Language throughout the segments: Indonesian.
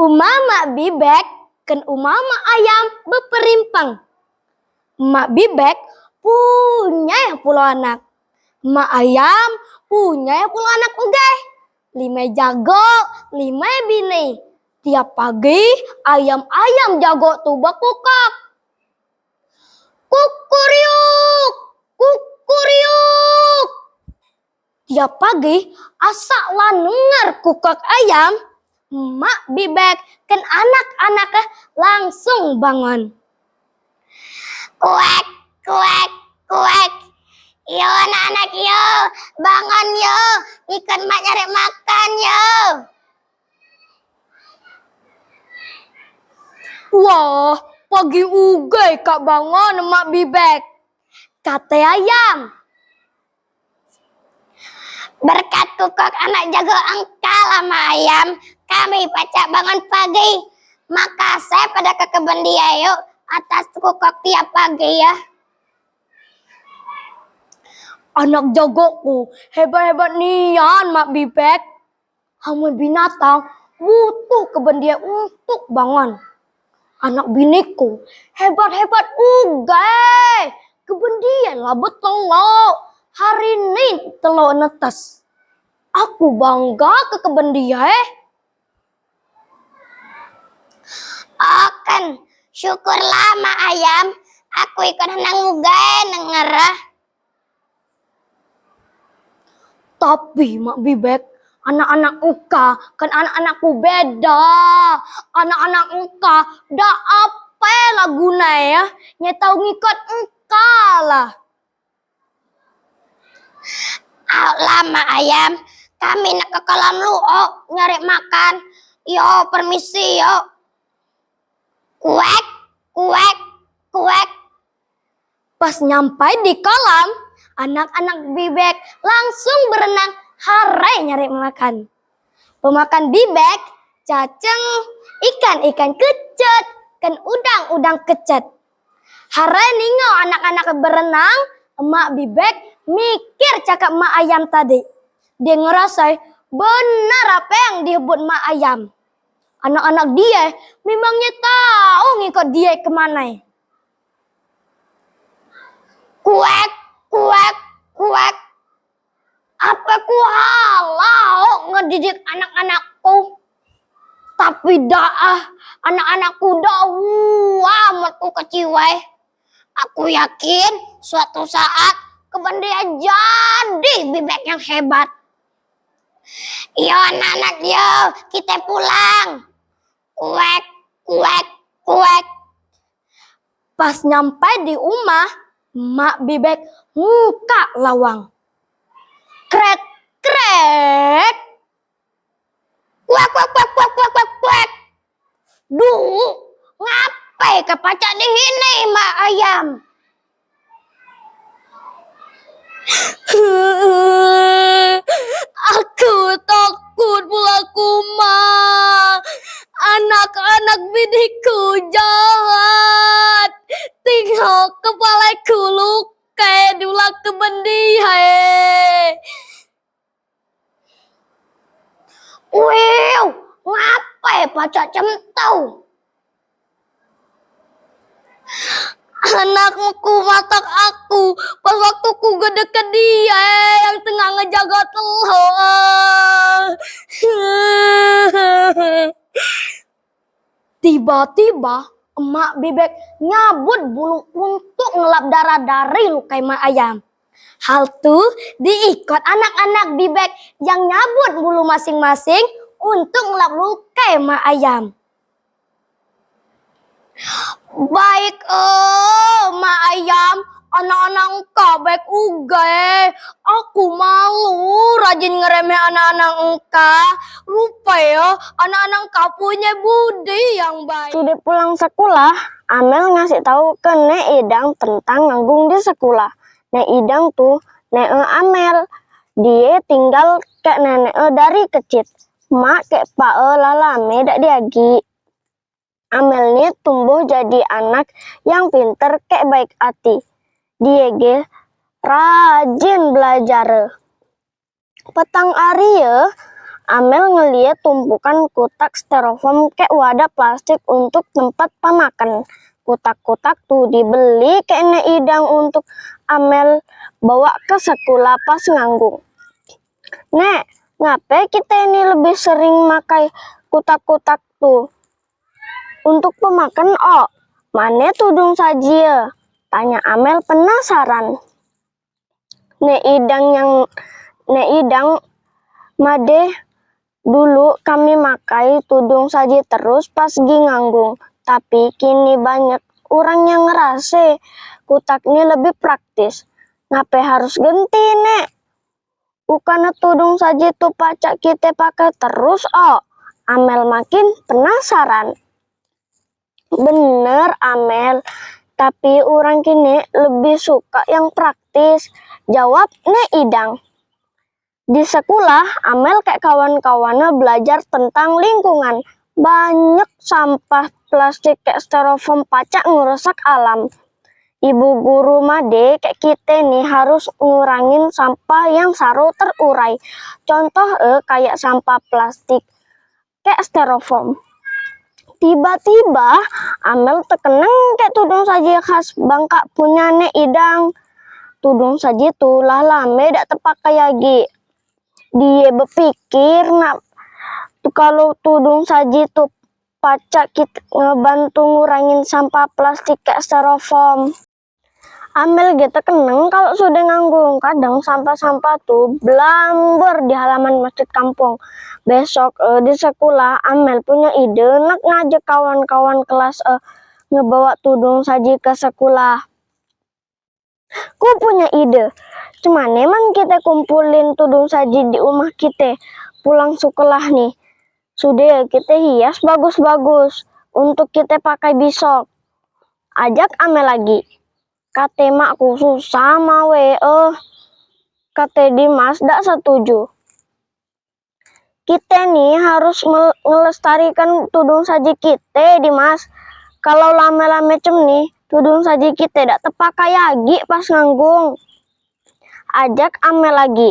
Mak Bibek kan mak ayam beperimpang. Mak Bibek punya 10 anak. Mak ayam punya 10 anak juga. 5 jago, 5 bini. Tiap pagi ayam-ayam jago tuh bekukak. Kukuriuk, kukuriuk. Tiap pagi asaklah dengar kukak ayam, Mak Bibek kan anak-anaknya langsung bangun. Kuek, kuek, kuek. Yo anak-anak yo, bangun yo, ikut mak nyari makan yo. Wah, pagi ugai kak bangun Mak Bibek. Kata ayam. Berkat kukuk anak jago engkau lama ayam, kami pacak bangun pagi. Makasih pada ke kebun dia yuk atas kukuk tiap pagi ya. Anak jagoku hebat-hebat nian Mak Bibek. Hamun binatang butuh kebun dia untuk bangun. Anak biniku hebat-hebat ugai. Kebun dia lah betelok. Hari ini telok netes. Aku bangga ke kebun dia Akan syukurlah Mak ayam. Aku ikut henang ugai nengerah. Tapi Mak Bibek, anak-anak engkau kan anak-anakku beda. Anak-anak engkau dah apa lah guna ya? Nyetau ngikut engkau lah. Alah Mak ayam, kami nak ke kolam lu nyari makan. Yo permisi yo. Kuek, kuek, kuek. Pas nyampai di kolam, anak-anak Bibek langsung berenang harai nyari makan. Pemakan Bibek, cacing, ikan-ikan kecut, kan udang-udang kecut. Harai ningau anak-anak berenang, Mak Bibek mikir cakap Mak ayam tadi. Dia ngerasa benar apa yang disebut Mak ayam. Anak-anak dia memangnya tahu ngikut dia kemana. Kuek, kuek, kuek. Apa ku halau ngedidik anak-anakku. Tapi dah anak-anakku dah amatku keciwai. Aku yakin suatu saat kebun dia jadi Bibek yang hebat. Yo anak-anak yo, kita pulang. Kuek, kuek, kuek. Pas nyampe di rumah, Mak Bibek buka lawang. Krek, krek. Kuek, kuek, kuek, kuek, kuek, kuek, kuek. Duh, ngapai kepacak di sini Mak ayam? Aku takut pulaku Mak. Anak-anak biniku jahat. Tengok kepalaku luka dula kebendihe. Wow, ngapai pacak cemtau? Anakku matak aku pas waktu ku gede ke dia yang tengah ngejaga telur. Tiba-tiba Mak Bibek nyabut bulu untuk ngelap darah dari lukai Mak ayam. Hal tuh diikut anak-anak Bibek yang nyabut bulu masing-masing untuk ngelap lukai Mak ayam. Baik Mak ayam, anak-anak engkau baik uga. Aku malu rajin ngeremeh anak-anak engkau. Lupa ya, anak-anak engkau punya budi yang baik. Tidak pulang sekolah, Amel ngasih tahu ke Nek Idang tentang nanggung di sekolah. Nek Idang tuh Nek Amel. Dia tinggal ke nenek dari kecil. Mak ke Pak lalame dak diagi. Amel ini tumbuh jadi anak yang pinter kek baik hati. Dia rajin belajar. Petang hari Amel ngeliat tumpukan kotak styrofoam kayak wadah plastik untuk tempat pemakan. Kotak-kotak tuh dibeli kayak Nek Idang untuk Amel bawa ke sekolah pas nganggung. Nek, ngapain kita ini lebih sering makai kotak-kotak tuh? Untuk pemakan, oh, mana tudung saja? Tanya Amel penasaran. Nek Idang, Made, dulu kami makai tudung saji terus pas gi nganggung. Tapi kini banyak orang yang ngerasa kotaknya lebih praktis. Ngapain harus ganti, Nek? Bukannya tudung saji tuh pacak kita pakai terus, oh. Amel makin penasaran. Bener, Amel. Tapi orang kini lebih suka yang praktis. Jawab Nek Idang. Di sekolah, Amel kayak kawan-kawannya belajar tentang lingkungan. Banyak sampah plastik kayak styrofoam pacak ngerusak alam. Ibu guru Made kayak kita nih harus ngurangin sampah yang saru terurai. Contoh kayak sampah plastik kayak styrofoam. Tiba-tiba Amel terkenang kayak tudung saji khas Bangka punya Nek Idang. Tudung saji tuh lah lame dak terpakai lagi. Dia berpikir kalau tudung saji tuh pacak kita ngebantu ngurangin sampah plastik kayak styrofoam. Amel gitu keneng kalau sudah nganggung. Kadang sampah-sampah tuh belamber di halaman masjid kampung. Besok di sekolah Amel punya ide nak ngajak kawan-kawan kelas ngebawa tudung saji ke sekolah. Ku punya ide. Cuman emang kita kumpulin tudung saji di rumah kita pulang sekolah nih. Sudah kita hias bagus-bagus untuk kita pakai besok. Ajak Amel lagi. Kata makku susah mawe. Kata Dimas dak setuju. Kita nih harus melestarikan tudung saji kita, Dimas. Kalau lama-lama nih, tudung saji kita dak terpakai lagi pas nganggung. Ajak Amel lagi.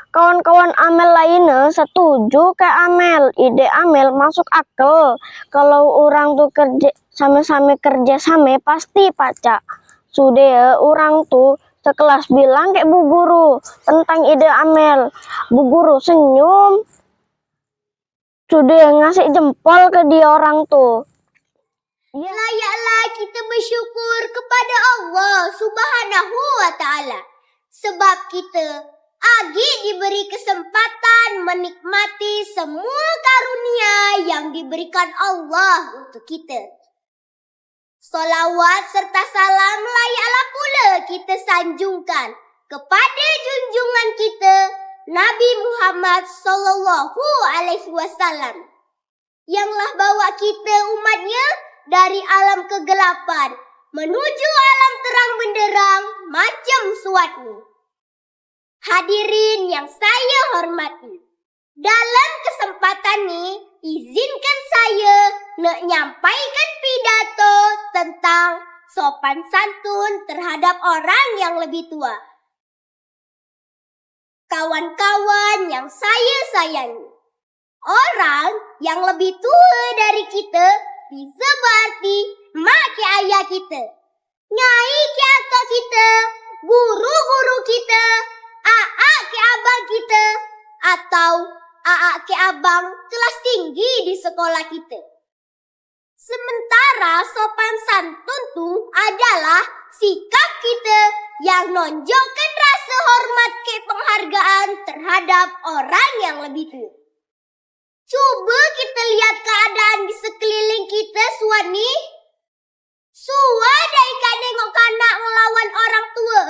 Kawan-kawan Amel lainnya setuju ke Amel. Ide Amel masuk akal. Kalau orang tuh sama-sama kerja sama pasti pacak. Sudah orang tuh sekelas bilang kayak Bu Guru tentang ide Amel. Bu Guru senyum. Sudah ngasih jempol ke dia orang tuh. Ya. Layaklah kita bersyukur kepada Allah Subhanahu wa Ta'ala. Sebab kita lagi diberi kesempatan menikmati semua karunia yang diberikan Allah untuk kita. Salawat serta salam layaklah pula kita sanjungkan kepada junjungan kita Nabi Muhammad sallallahu alaihi wasallam yanglah bawa kita umatnya dari alam kegelapan menuju alam terang benderang macam suatnya. Hadirin yang saya hormati, dalam kesempatan ini izinkan saya nak nyampaikan pidato tentang sopan santun terhadap orang yang lebih tua. Kawan-kawan yang saya sayangi, orang yang lebih tua dari kita bisa berarti mak ke ayah kita, nyai ke akak kita, guru-guru kita, aak ke abang kita, atau aak ke abang kelas tinggi di sekolah kita. Sementara sopan santun itu adalah sikap kita yang nonjolkan rasa hormat ke penghargaan terhadap orang yang lebih tua. Coba kita lihat keadaan di sekeliling kita suani. Suada ikan nengok kanak ngelawan orang tua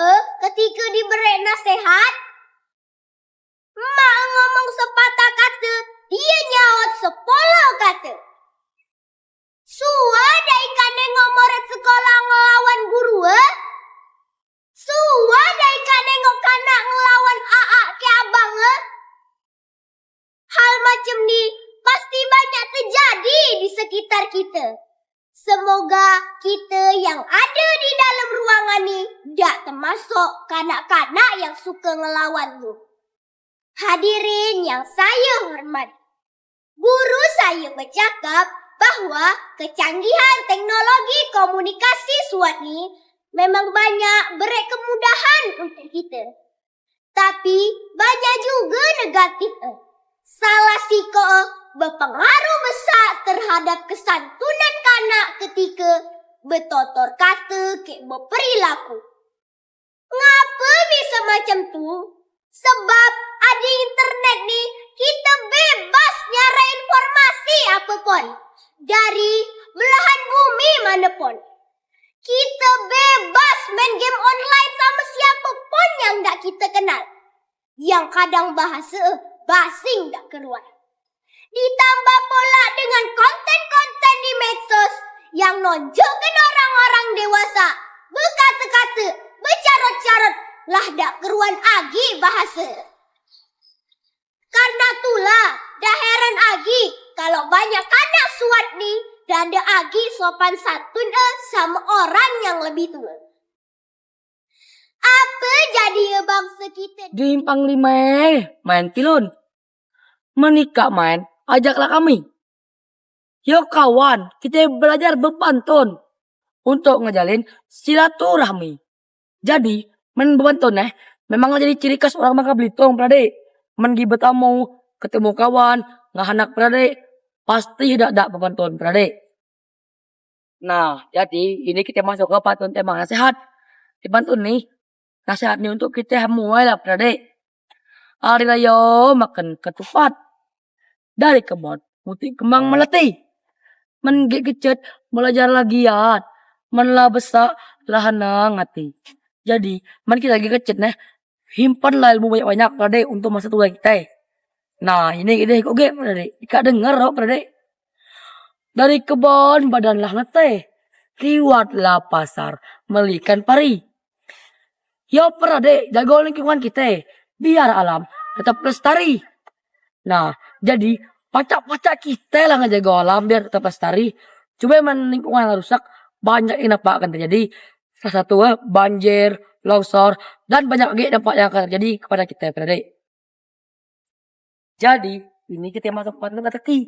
ketika diberi nasihat. Mak ngomong sepatah kata, dia nyaut 10 kata. Suada ikan nengok murid sekolah ngelawan guru. Suada ikan nengok kanak ngelawan aak ke abang. Hal macam ni pasti banyak terjadi di sekitar kita. Semoga kita yang ada di dalam ruangan ni tak termasuk kanak-kanak yang suka ngelawan tu. Hadirin yang saya hormati, guru saya bercakap bahwa kecanggihan teknologi komunikasi SWOT ini memang banyak beri kemudahan untuk kita. Tapi banyak juga negatifnya. Salah siko berpengaruh besar terhadap kesantunan kanak ketika bertutur kata ke berperilaku. Ngapa bisa macam tu? Sebab ada internet ni, kita bebas nyara informasi apapun dari belahan bumi manapun. Kita bebas main game online sama siapapun yang tak kita kenal. Yang kadang bahasa basing tak keluar. Ditambah pula dengan konten-konten di medsos yang nonjolkan orang-orang dewasa berkata-kata, bercarut-carut, lah dak keruan agi bahasa. Karena itulah dah heran agi kalau banyak anak SWOT ni dah ada agi sopan santun sama orang yang lebih tua. Apa jadi bangsa kita? Diimpang lima main pilun. Menikah main, ajaklah kami. Yuk kawan, kita belajar berpantun untuk ngejalin silaturahmi. Jadi, main berpantun memang jadi ciri khas orang Bangka Belitung, Pradik. Men gibet mau ketemu kawan, ngahanak Pradik, pasti dak berpantun, Pradik. Nah, jadi ini kita masuk ke pantun tema nasihat. Di pantun nih, nasihat nih untuk kita mulai lah, Pradik. Hari raya makan ketupat. Dari kebun, mutik kembang melati. Men gigit belajar lagiat. Men lah besar lahanang hati. Jadi, man kita lagi kecet himpanlah ilmu banyak-banyak Pradik untuk masa tua kita. Nah, ini ide kok ge Pradik. Ika denger kok Pradik. Dari kebun badanlah letih. Liwatlah pasar melikan pari. Yo Pradik, jaga lingkungan kita. Biar alam tetap lestari. Nah, jadi pacak-pacak kita lah ngejaga alam biar tetap lestari. Coba emang lingkungan rusak, banyak yang dampak akan terjadi. Salah satu banjir, longsor, dan banyak lagi dampak yang akan terjadi kepada kita, Pradik. Jadi, ini kita masuk pantun teka-teki.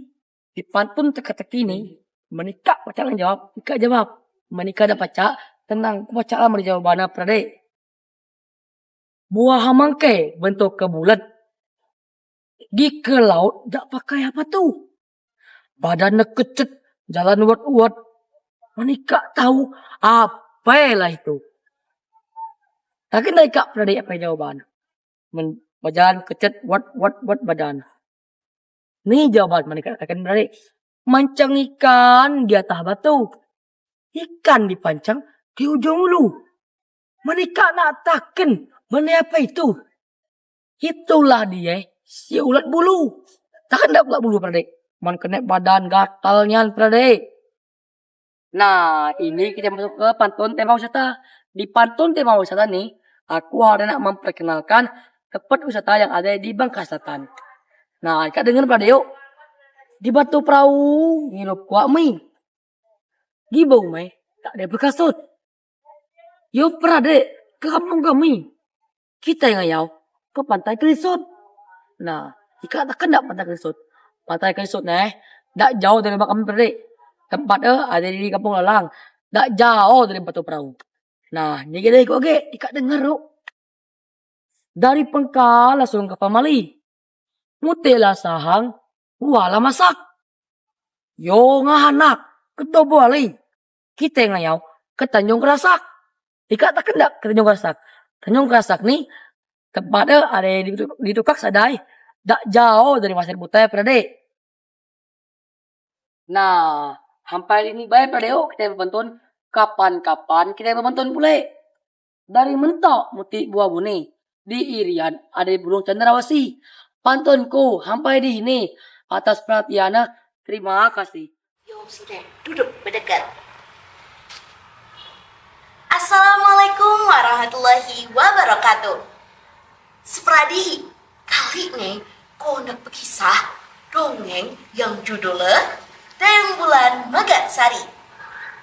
Di pantun teka-teki ini, menikah pacak yang jawab, Ika jawab. Menikah ada pacak, tenang, pacak lah menjawab Pradik. Buah hamangke bentuk ke bulat. Gi ke laut, dak pakai apa tuh? Badan kecet, jalan uat-uat. Menikah tahu apa lah itu. Tapi naik Pradik apa jawaban? Badan kecet, wat badan. Nih jawaban menikah akan Pradik. Mancang ikan di atas batu. Ikan dipancang di ujung ulu. Menikah nak taken. Mana apa itu? Itulah dia si ulat bulu. Takkan dak ulat bulu Pradik. Man kena badan gatalnya Pradik. Nah, ini kita masuk ke pantun tema wisata. Di pantun tema wisata nih, aku ada nak memperkenalkan tempat wisata yang ada di Bangka Selatan. Nah, Ika dengar Pradik yuk. Di Batu Perahu, ngilup kuak mi. Gibau mai, tak ada berkasut. Yuk Pradik, ke kampung kami. Kita yang ngayau ke Pantai Kelisut. Nah, Ika tak kena Pantai Kelisut. Pantai Kelisut dak jauh dari kami Pradik. Tempat ada di Kampung Lalang. Dak jauh dari Batu Perahu. Nah, ni kita ikut Ika dengar yuk. Dari Pengkal langsung ke Pamali. Mutilah sahang, wala masak. Yo ngahanak, ke Tobuali. Kita ngayau ke Tanjung Kerasak. Ika tak kena ke Tanjung Kerasak. Tanjung Kerasak nih tempatnya ada di Tukak Sadai. Dak jauh dari Pasir Putih Pradik. Nah, sampai ini baik Pradik yuk kita berpantun. Kapan-kapan kita berpantun pula. Dari mentok muti buah buni. Di Irian ada burung cendrawasih. Pantunku sampai di ini. Atas perhatiannya, terima kasih. Yuk sini, duduk berdekat. Assalamualaikum warahmatullahi wabarakatuh. Sepradi, kali ini kau nak berkisah dongeng yang judulnya Dayang Bulan Megat Sari.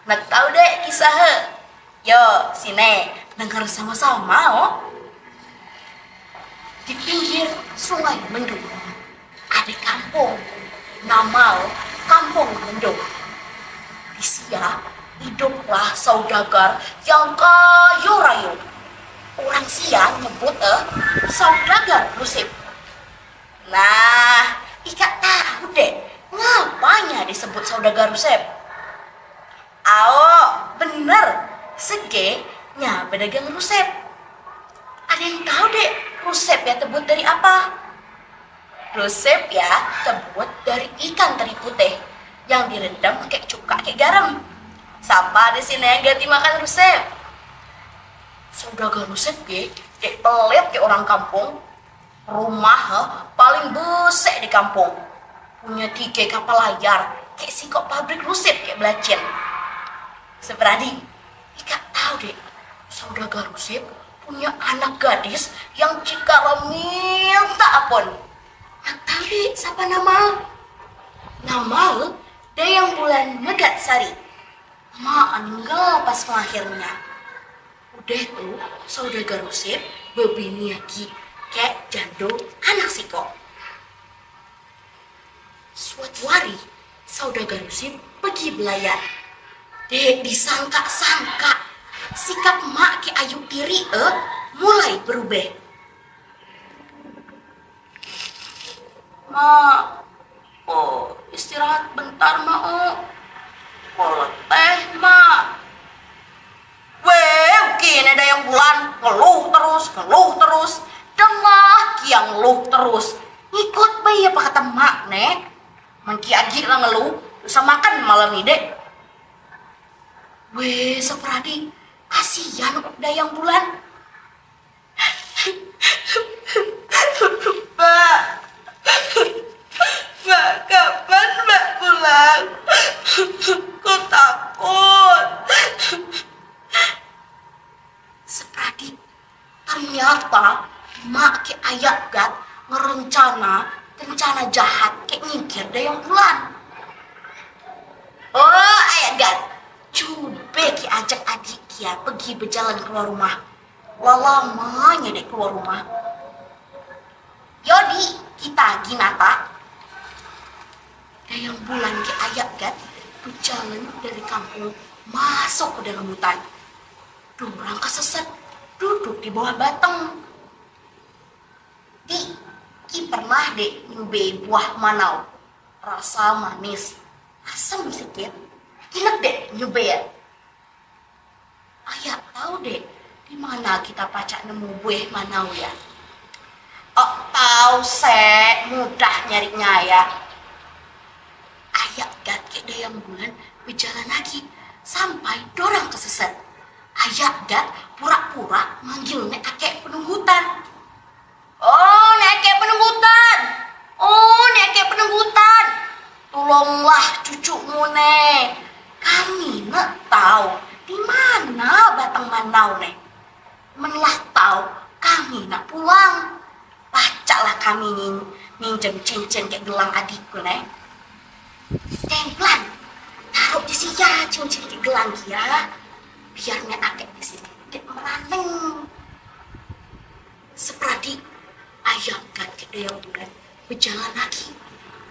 Nak tahu deh kisahnya? Yo, sini, dengar sama-sama oh. di pinggir sungai Mendung. Ada kampung, nama Kampung Mendung. Di sia hiduplah saudagar yang kaya raya. Orang sia nyebut saudagar Rusip. Nah, Ika tahu deh, ngapanya disebut saudagar Rusip? Bener, segenya pedagang Rusep. Ada yang tahu deh, Rusep ya terbuat dari apa? Rusep ya terbuat dari ikan teri putih yang direndam pakai cuka, kayak garam. Siapa di sini yang ganti makan Rusep? Saudagar Rusep ya, kayak pelit kayak orang kampung. Rumah paling besar di kampung. Punya 3 kapal layar, kayak singkok pabrik Rusep kayak Belacin. Seberadi, Ika tahu deh, saudagar Rusep punya anak gadis yang cikara minta ampun. Tahu deh siapa nama? Nama Dayang Bulan Megat Sari. Nama meninggal pas melahirnya. Udah tuh, saudagar Rusep bebini lagi kayak jando anak siko. Suatu hari, saudagar Rusep pergi belayar. Dek disangka-sangka sikap mak ke Ayu Tiri mulai berubah. Mak, istirahat bentar mak. Boleh teh mak. Kini Dayang Bulan ngeluh terus. Dengah kiang ngeluh terus. Ngikut bayi apa kata mak nek. Mengki agi lah ngeluh, bisa makan malam ini dek. Sepradi, kasihan Dayang Bulan. Mbak, kapan Mbak pulang? Kok takut? Sepradi, ternyata mak ke ayat gat rencana jahat kayak nyingkir Dayang Bulan. Ayat gat, coba ki ajak adik kia pergi berjalan keluar rumah. Lamanya dek keluar rumah. Yodi, kita ginata. Dayang Bulan ki ayat gat berjalan dari kampung masuk ke dalam hutan. Dorang kesesat duduk di bawah batang. Ki pernah dek nyobain buah manau. Rasa manis, asam sedikit. Enak deh nyobain. Ayah tahu deh di mana kita pacak nemu buah manau ya? Tahu mudah nyarinya ya. Ayah gat Dayang Bulan berjalan lagi sampai dorang kesesat. Ayah gat pura-pura manggil nek kakek penunggutan. Nek penunggutan. Tolonglah cucumu nek. Kami nak tahu di mana batang manau nek. Menlah tahu kami nak pulang. Pacaklah kami minjem cincin kayak gelang adikku nek. Templan, taruh di sini ya cincin kayak gelang ya. Biar nek akek di sini dek meraneng. Sepradi ayam gat ke Dayang Bulan berjalan lagi.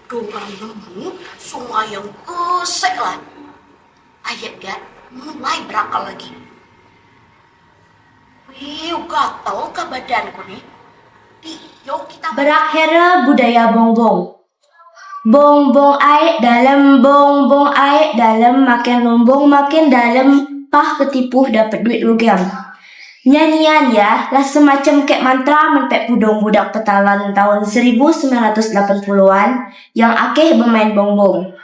Dorang nemu sungai yang kesek lah. Ayat gat mulai berakal lagi. Gatal ke badanku nih. Yuk kita Berakhir budaya bongbong. Bongbong air dalam, bongbong air dalam, makin lumbung makin dalam, pah ketipuh dapat duit logam. Nyanyian ya lah semacam kek mantra menpek pudong budak petalan tahun 1980-an yang akeh bermain bongbong.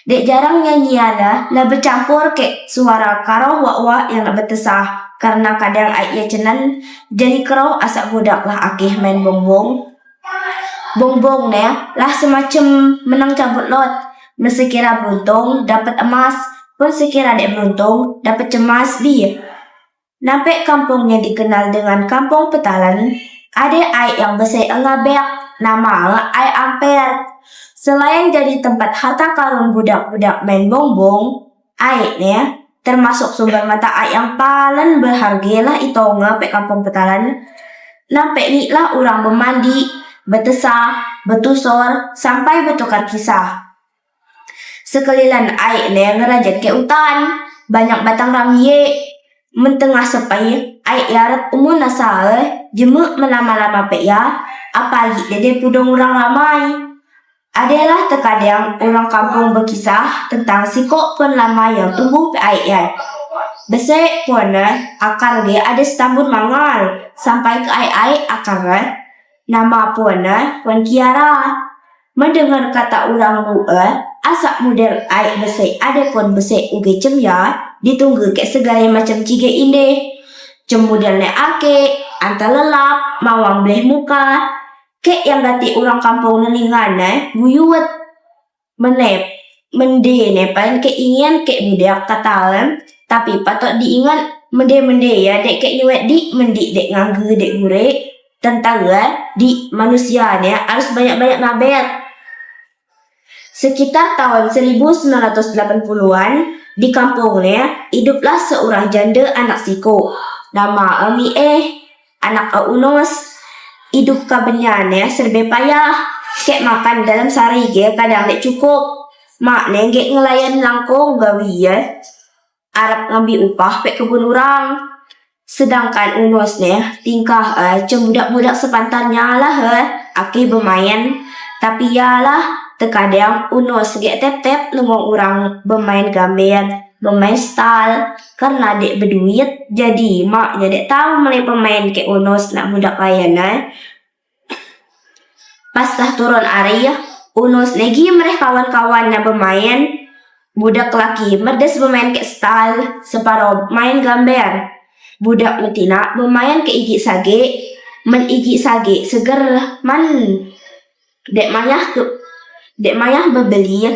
Dek jarang nyanyian lah bercampur kek suara karau wak-wak yang nak bertesah karena kadang air cenan jadi kerau asak budak lah akeh main bongbong. Bongbong lah semacam menang cabut lot. Mesekira beruntung dapat emas, pun sekira dek beruntung dapat cemas bi. Nampek kampungnya dikenal dengan Kampung Petalan, ada air yang besar ngabek, nama air Ampere. Selain jadi tempat harta karun budak-budak main bongbong, airnya termasuk sumber mata air yang paling berharga lah itu ngapek Kampung Petalan. Nampak ni lah orang bermandi, bertesah, bertusor, sampai bertukar kisah. Sekelilan air ni ngerajat ke hutan, banyak batang ramye. Mentengah sepai, air yarat umun nasa jemuk melama-lama pe ya, apalagi dede pudong orang ramai. Adalah terkadang orang kampung berkisah tentang sikok pun lama yang tumbuh pe air ya. Besek pun akar dia ada setambun mangal sampai ke air akar nama pun Kiara. Mendengar kata orang asak model air besek ada pun besek uge cemya ditunggu ke segala macam cige inde. Cem modelnya ake, anta lelap, mawang bleh muka. Kek yang gati orang kampung nelingan buyuat menep mende ne paling keingin kek budak kata tapi patut diingat mende ya dek kek nyuet di mendik dek nganggu dek gure tentang di manusia harus banyak-banyak nabet. Sekitar tahun 1980-an di kampungnya hiduplah seorang janda anak siko nama Ami anak Unos. Hidup kabenyannya serba payah, kek makan dalam sehari kadang dek cukup. Mak nenggek ngelayan langkong gawi Arab ngambil upah pek kebun orang. Sedangkan Unos tingkah budak-budak sepantarnya lah aki bermain. Tapi yalah terkadang Unos gek tep-tep nengok orang bermain gambar, bermain style. Karena dek berduit, jadi maknya dek tahu mulai pemain ke Unos nak budak layan Pas dah turun hari, Unos lagi mereka kawan-kawan nak bermain. Budak laki merdes bermain ke style, separuh main gambar. Budak betina bermain ke igi sage, men igi sage seger man. Dek mayah berbeli.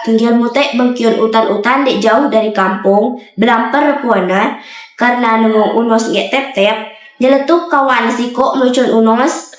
Tinggal mutek bengkiun utan-utan dek jauh dari kampung, belamper puana karena nemu Unos gek tep-tep, nyeletuk kawan siko melucun Unos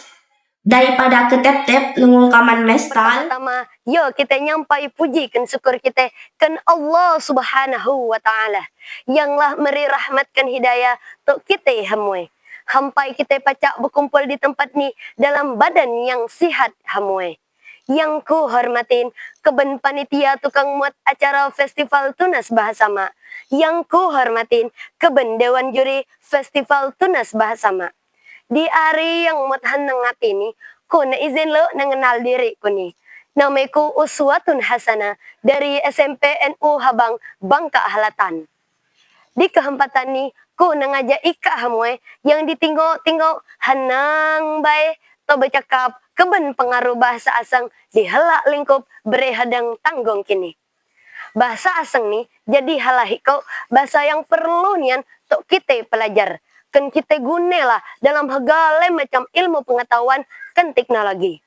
daripada ke tep-tep nunggu kaman mestal. Pertama, yo kita nyampai pujikan syukur kita kan Allah Subhanahu wa taala yang lah meri rahmatkan hidayah tok kita hamwe. Hampai kita pacak berkumpul di tempat ni dalam badan yang sihat hamwe. Yang ku hormatin keben panitia tukang muat acara festival Tunas Bahasa Mak. Yang ku hormatin keben dewan juri festival Tunas Bahasa Mak. Di hari yang muat hanang hati ni, ku na izin lo mengenal diri ku ni. Namaku Uswatun Hasanah dari SMP NU Habang Bangka Halatan. Di kesempatan ni, ku ngajak ika hamwe yang ditingok-tingok hanang bae to bercakap keben pengaruh bahasa asing di helak lingkup berehadang tanggung kini. Bahasa asing ni jadi halahiko bahasa yang perlu nian tok kita pelajar. Kan kita gunalah dalam segala macam ilmu pengetahuan kan teknologi.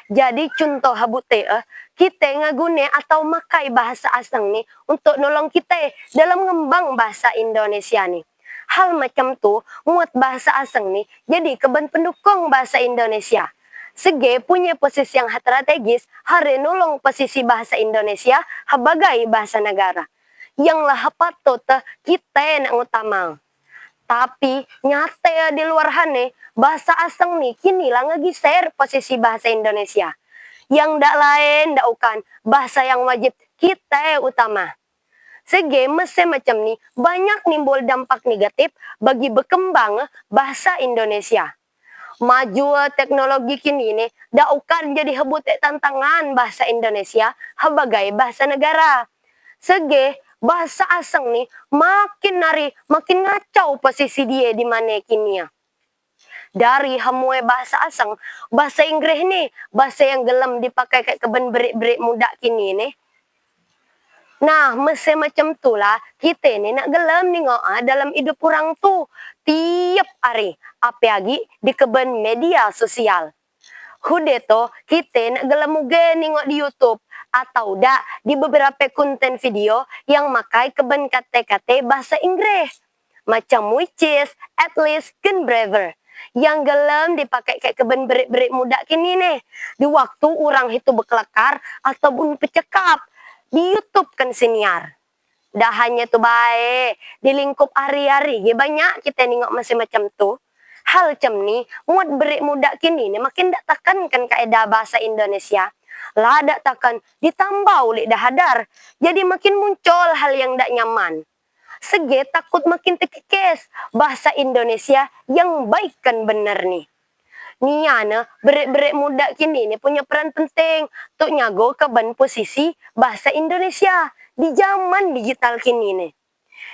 Jadi contoh habute kita ngagune atau makai bahasa asing ni untuk nolong kita dalam ngembang bahasa Indonesia ni. Hal macam tu muat bahasa asing ni jadi keben pendukung bahasa Indonesia. Sege punya posisi yang strategis hari nolong posisi bahasa Indonesia sebagai bahasa negara. Yang lah patut kita nak utama. Tapi nyata di luar hane bahasa asing ni kini lah ngegiser posisi bahasa Indonesia. Yang dak lain dak ukan bahasa yang wajib kita utama. Sege mesin macam ni banyak nimbul dampak negatif bagi berkembang bahasa Indonesia. Maju teknologi kini ni dak ukan jadi hebut tantangan bahasa Indonesia sebagai bahasa negara. Sege bahasa asing ni makin ngacau posisi dia di mana kini. Dari hamwe bahasa asing, bahasa Inggris ni bahasa yang gelam dipakai kat keben berik-berik muda kini ni. Nah, mesin macam tu lah kita ni nak gelam nengok dalam hidup orang tu tiap hari. Apa lagi di keben media sosial. Hude tu kita nak gelam uge nengok di YouTube atau dak di beberapa konten video yang makai keben kata-kata bahasa Inggris. Macam which is, at least, can braver. Yang gelam dipakai kayak keben berik-berik muda kini nih. Di waktu orang itu berkelakar ataupun bercakap. Di YouTube kan siniar. Dah hanya tu baik. Di lingkup hari-hari. Banyak kita nengok masih macam tu. hal cem ni muat berik muda kini ni makin dak tekankan kaedah bahasa Indonesia. Lah dak takan ditambah ulik dah hadar. Jadi makin muncul hal yang dak nyaman. Sege takut makin terkikis bahasa Indonesia yang baik kan bener nih. Niana berik-berik muda kini ni punya peran penting untuk nyago ke ban posisi bahasa Indonesia di zaman digital kini nih.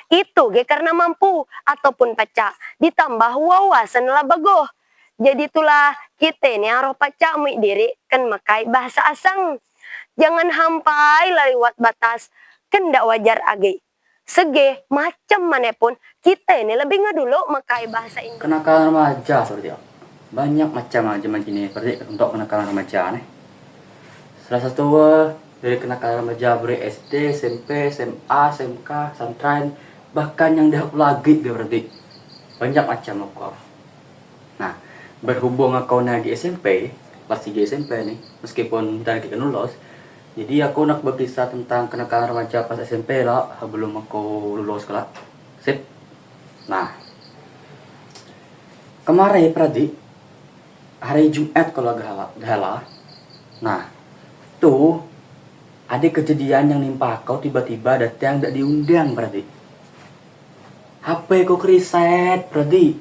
Itu ge karena mampu ataupun pacak ditambah wawasan lah bagus. Jadi itulah kita ni harus pacak mui diri kan makai bahasa asang. Jangan hampai lewat batas kan dak wajar age. Sege macam mana pun kita ni lebih ngedulu makai bahasa Indonesia. Kenakalan remaja seperti apa? Banyak macam zaman kini seperti untuk kenakalan remaja nih. Salah satu dari kenakalan remaja dari SD, SMP, SMA, SMK, pesantren, bahkan yang dah lagi berarti banyak macam aku. Nah, berhubung aku lagi SMP, kelas 3 SMP nih, meskipun dari kita lulus, jadi aku nak berkisah tentang kenakalan remaja pas SMP lah, sebelum aku lulus kelak. Sip. Nah, kemarin Pradi, hari Jumat kalau gahala. Nah, tuh ada kejadian yang nimpa kau tiba-tiba datang tak diundang Pradi. HP kau kriset Pradi.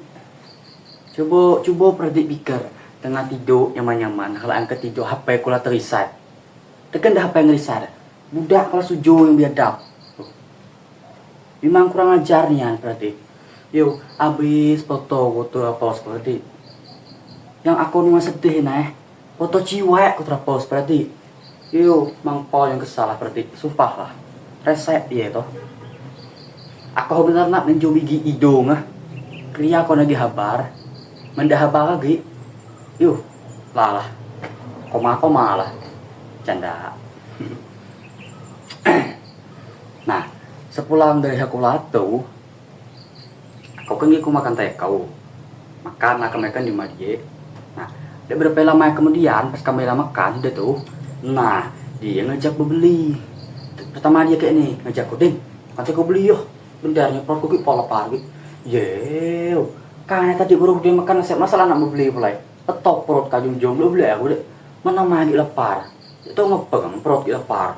Coba Pradi pikir tengah tidur nyaman-nyaman, kalau angkat tidur HP kau lah teriset. Tekan dah HP yang ngeriset. Budak kelas 7 yang biadab. Memang kurang ajar nih Pradi. Yo, habis foto apa seperti yang aku nunggu sedih nah, foto ciwek aku terapos berarti. Yo, mangpol yang kesalah berarti, sumpah lah, resep dia toh. Aku benar nak menjual gigi hidung ah, kriya aku lagi habar, mendah habar lagi. Yo, lah, koma lah, canda. Nah, sepulang dari aku latu, aku kan aku makan teh kau, makan di Madye. Nah, dia berapa lama kemudian pas kami makan dia tuh, nah dia ngajak beli. Pertama dia kayak nih ngajak aku ding, nanti aku beli yo, bendarnya perut aku pola pagi. Yew, karena tadi baru dia makan nasi masalah nak beli pulai, petok perut kajung jom lu beli aku deh, mana lagi lapar, itu ngepegang perut lapar.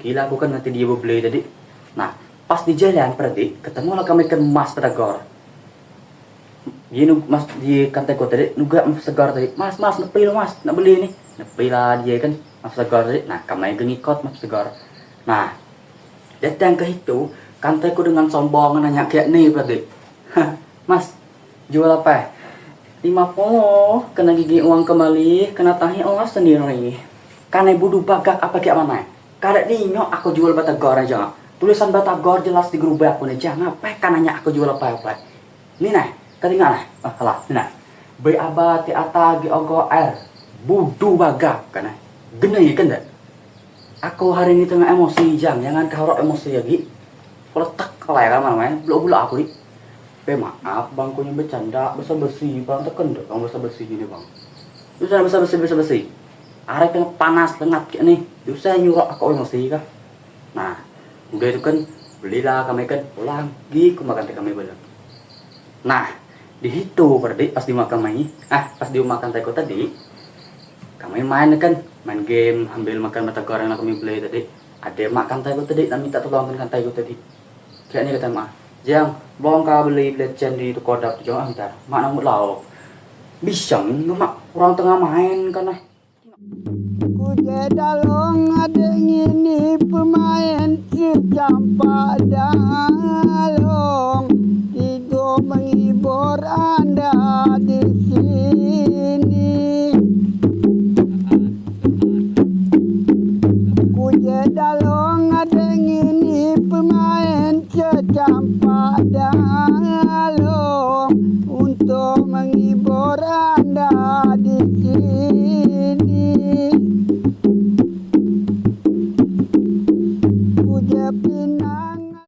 Gila aku kan nanti dia beli tadi. Nah, pas di jalan berarti ketemu lah kami ke Mas Pedagor. Dia mas di kantai kota tadi nuga Mas Tegar tadi. Mas nepi lo Mas, nak beli nih. Nepi lah dia kan Mas Tegar tadi. Nah, kami ngikut Mas Tegar. Nah, datang ke itu, kantaiku dengan sombong nanya kayak nih berarti. Mas, jual apa? 50, kena gigi uang kembali, kena tahi Allah sendiri. Karena budu bagak apa kayak mana? Karena nyok aku jual batagor aja. Tulisan batagor jelas di grup aku nih. Jangan apa kan nanya aku jual apa. Ini nah. Ketinggalan, kalah, nah, be abah teata ogo air, budu bagak, kan? Gini kan dah. Aku hari ini tengah emosi, jangan kau emosi lagi. Kalau tak kalah kan mana, belum aku ni. Be maaf, bangkunya bercanda, basa-basi, bang tekan deh, bang basa-basi gini bang. Bisa basa-basi. Hari tengah panas, tengah kayak ni, bisa nyuruh aku emosi kah? Nah, udah itu kan belilah kami kan, lagi aku makan teh kami belah. Nah. Di situ berarti pas dimakan teko tadi kami main game ambil makan mata goreng yang kami beli tadi, ada makan teko tadi dan minta tolong kan teko tadi kayak ini kata mak jang bong ka beli belacan di toko dap jangan antar mak nang lau bisa mak orang tengah main kan Kujedalong ada ini pemain campak dalong itu menghibur Anda di sini. Kujedalong ada ini pemain campak dalong